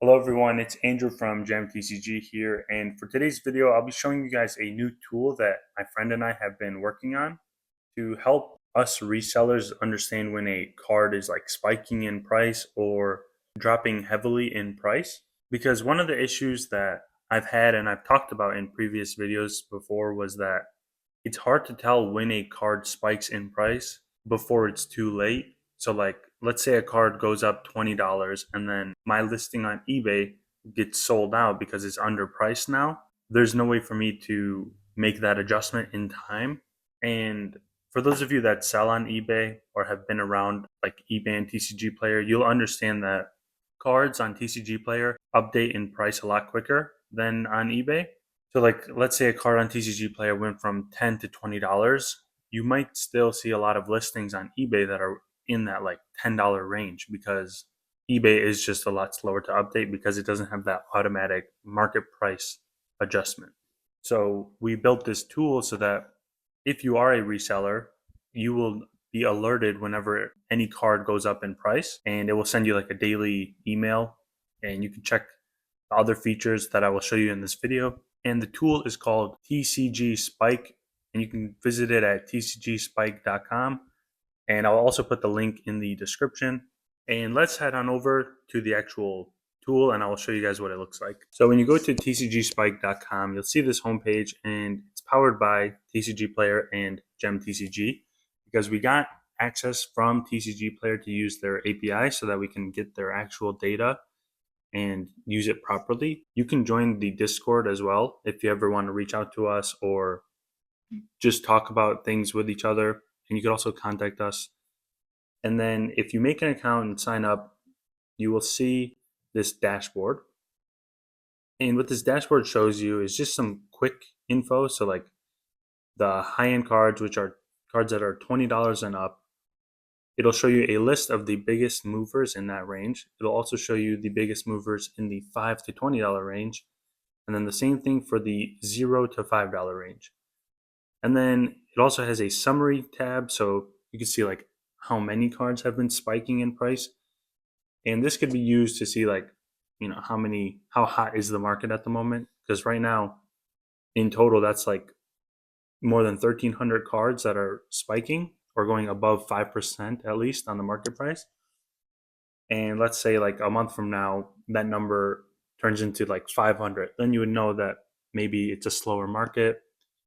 Hello everyone, it's Andrew from GemTCG here, and for today's video I'll be showing you guys a new tool that my friend and I have been working on to help us resellers understand when a card is like spiking in price or dropping heavily in price. Because one of the issues that I've had and I've talked about in previous videos before was that it's hard to tell when a card spikes in price before it's too late. So like let's say a card goes up $20 and then my listing on eBay gets sold out because it's underpriced now. There's no way for me to make that adjustment in time. And for those of you that sell on eBay or have been around like eBay and TCG Player, you'll understand that cards on TCG Player update in price a lot quicker than on eBay. So like let's say a card on TCG Player went from $10 to $20, you might still see a lot of listings on eBay that are in that like $10 range because eBay is just a lot slower to update because it doesn't have that automatic market price adjustment. So we built this tool so that if you are a reseller, you will be alerted whenever any card goes up in price, and it will send you like a daily email, and you can check the other features that I will show you in this video. And the tool is called TCG Spike, and you can visit it at tcgspike.com. And I'll also put the link in the description. And let's head on over to the actual tool and I will show you guys what it looks like. So when you go to tcgspike.com, you'll see this homepage and it's powered by TCG Player and GemTCG because we got access from TCG Player to use their API so that we can get their actual data and use it properly. You can join the Discord as well if you ever want to reach out to us or just talk about things with each other. And you can also contact us. And then if you make an account and sign up, you will see this dashboard. And what this dashboard shows you is just some quick info. So like the high-end cards, which are cards that are $20 and up, it'll show you a list of the biggest movers in that range. It'll also show you the biggest movers in the $5 to $20 range. And then the same thing for the $0 to $5 range. And then it also has a summary tab, so you can see like how many cards have been spiking in price. And this could be used to see like, how hot is the market at the moment? Because right now, in total, that's like more than 1,300 cards that are spiking or going above 5% at least on the market price. And let's say like a month from now, that number turns into like 500. Then you would know that maybe it's a slower market.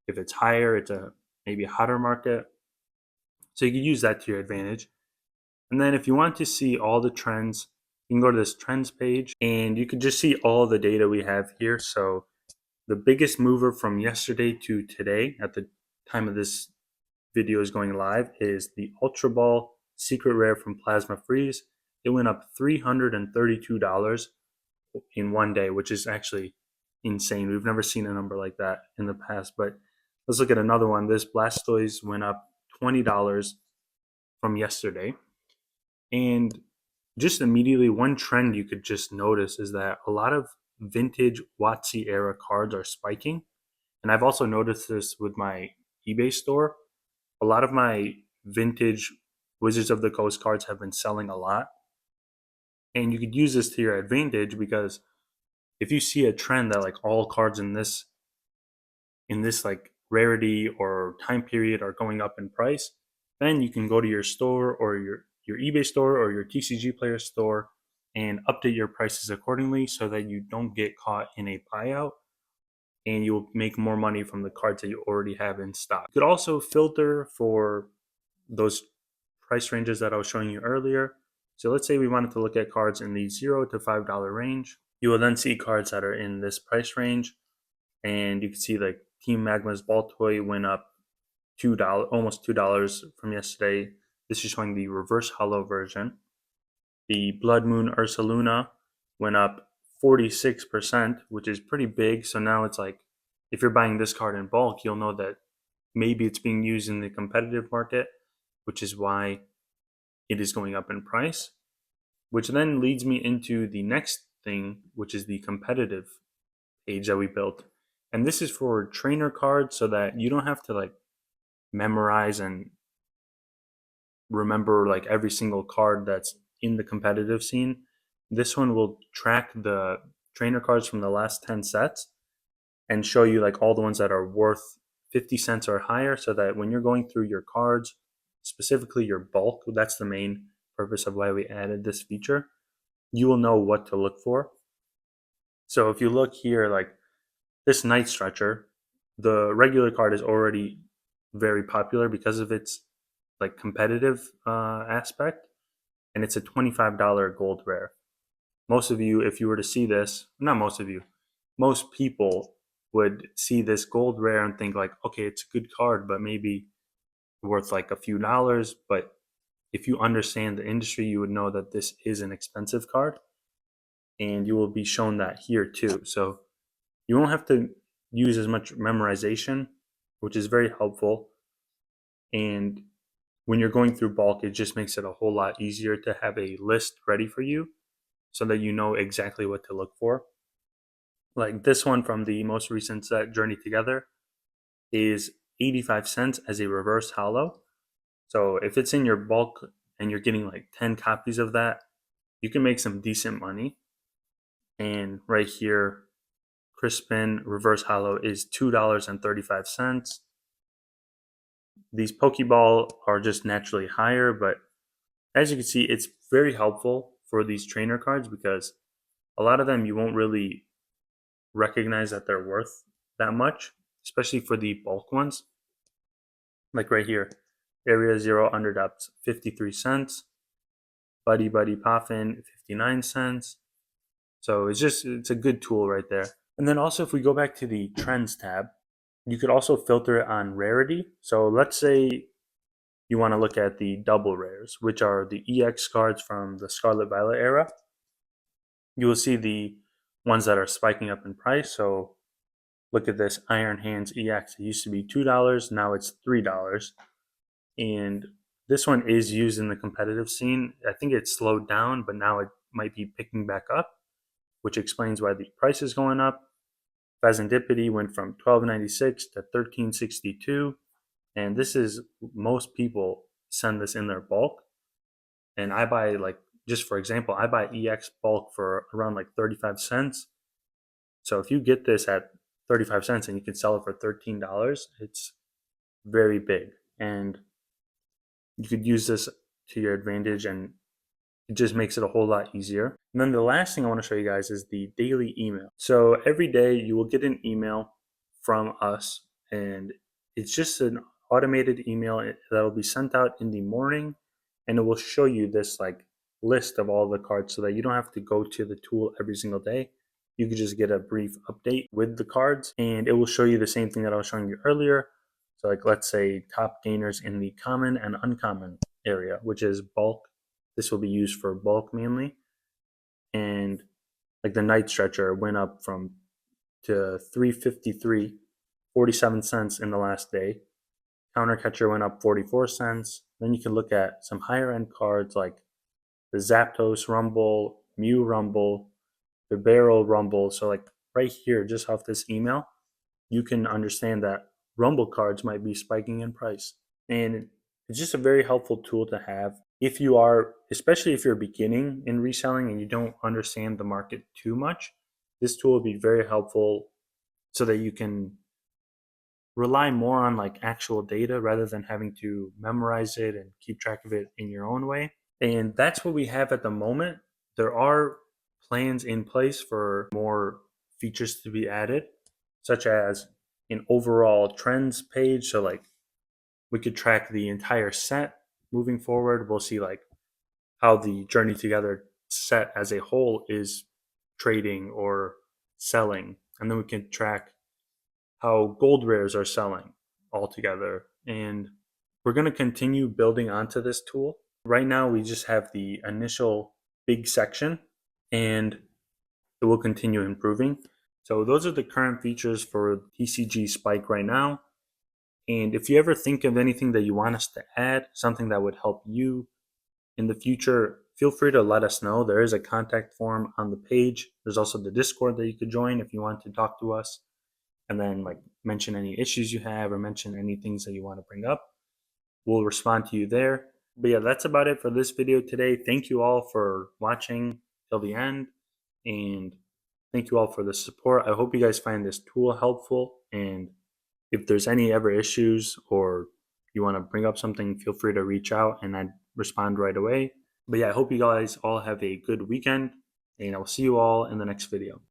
If it's higher, it's a maybe a hotter market. So you can use that to your advantage. And then if you want to see all the trends, you can go to this trends page and you can just see all the data we have here. So the biggest mover from yesterday to today at the time of this video is going live is the Ultra Ball Secret Rare from Plasma Freeze. It went up $332 in one day, which is actually insane. We've never seen a number like that in the past. But let's look at another one. This Blastoise went up $20 from yesterday. And just immediately, one trend you could just notice is that a lot of vintage WotC era cards are spiking. And I've also noticed this with my eBay store. A lot of my vintage Wizards of the Coast cards have been selling a lot. And you could use this to your advantage because if you see a trend that like all cards in this like rarity or time period are going up in price, then you can go to your store or your eBay store or your TCG Player store and update your prices accordingly so that you don't get caught in a buyout and you'll make more money from the cards that you already have in stock. You could also filter for those price ranges that I was showing you earlier. So let's say we wanted to look at cards in the $0 to $5 range. You will then see cards that are in this price range, and you can see like Team Magma's Ball Toy went up $2, almost $2 from yesterday. This is showing the reverse hollow version. The Blood Moon Ursaluna went up 46%, which is pretty big. So now it's like if you're buying this card in bulk, you'll know that maybe it's being used in the competitive market, which is why it is going up in price. Which then leads me into the next thing, which is the competitive page that we built. And this is for trainer cards so that you don't have to like memorize and remember like every single card that's in the competitive scene. This one will track the trainer cards from the last 10 sets and show you like all the ones that are worth 50 cents or higher, so that when you're going through your cards, specifically your bulk, that's the main purpose of why we added this feature, you will know what to look for. So if you look here, like this Night Stretcher, the regular card is already very popular because of its like competitive aspect, and it's a $25 gold rare. Most of you, if you were to see this, not most of you, most people would see this gold rare and think like, okay, it's a good card, but maybe worth like a few dollars. But if you understand the industry, you would know that this is an expensive card, and you will be shown that here too. So you won't have to use as much memorization, which is very helpful. And when you're going through bulk, it just makes it a whole lot easier to have a list ready for you so that you know exactly what to look for. Like this one from the most recent set, Journey Together, is 85 cents as a reverse hollow. So if it's in your bulk and you're getting like 10 copies of that, you can make some decent money. And right here, Crispin reverse hollow is $2.35. These Pokeball are just naturally higher, but as you can see, it's very helpful for these trainer cards because a lot of them you won't really recognize that they're worth that much, especially for the bulk ones. Like right here, Area Zero Underdepths, 53 cents. Buddy Buddy Poffin, 59 cents. So it's a good tool right there. And then also, if we go back to the Trends tab, you could also filter it on rarity. So let's say you want to look at the double rares, which are the EX cards from the Scarlet Violet era. You will see the ones that are spiking up in price. So look at this Iron Hands EX. It used to be $2, now it's $3. And this one is used in the competitive scene. I think it slowed down, but now it might be picking back up, which explains why the price is going up. Pheasantipity went from $12.96 to $13.62, and this is most people send this in their bulk. And I buy like just for example, I buy EX bulk for around like 35 cents. So if you get this at 35 cents and you can sell it for $13, it's very big, and you could use this to your advantage, and it just makes it a whole lot easier. And then the last thing I want to show you guys is the daily email. So every day you will get an email from us, and it's just an automated email that will be sent out in the morning, and it will show you this like list of all the cards so that you don't have to go to the tool every single day. You could just get a brief update with the cards, and it will show you the same thing that I was showing you earlier. So like let's say top gainers in the common and uncommon area, which is bulk. This will be used for bulk mainly. And like the Night Stretcher went up from to 353, 47 cents in the last day. Countercatcher went up 44 cents. Then you can look at some higher end cards like the Zapdos Rumble, Mew Rumble, the Barrel Rumble. So like right here, just off this email, you can understand that Rumble cards might be spiking in price. And it's just a very helpful tool to have if you are, especially if you're beginning in reselling and you don't understand the market too much. This tool will be very helpful so that you can rely more on like actual data rather than having to memorize it and keep track of it in your own way. And that's what we have at the moment. There are plans in place for more features to be added, such as an overall trends page. So like we could track the entire set moving forward. We'll see like how the Journey Together set as a whole is trading or selling, and then we can track how gold rares are selling all together. And we're going to continue building onto this tool. Right now, we just have the initial big section, and it will continue improving. So those are the current features for TCG Spike right now. And if you ever think of anything that you want us to add, something that would help you in the future, feel free to let us know. There is a contact form on the page. There's also the Discord that you could join if you want to talk to us, and then like mention any issues you have or mention any things that you want to bring up. We'll respond to you there. But yeah, that's about it for this video today. Thank you all for watching till the end. And thank you all for the support. I hope you guys find this tool helpful. And if there's any ever issues or you want to bring up something, feel free to reach out and I'd respond right away. But yeah, I hope you guys all have a good weekend, and I'll see you all in the next video.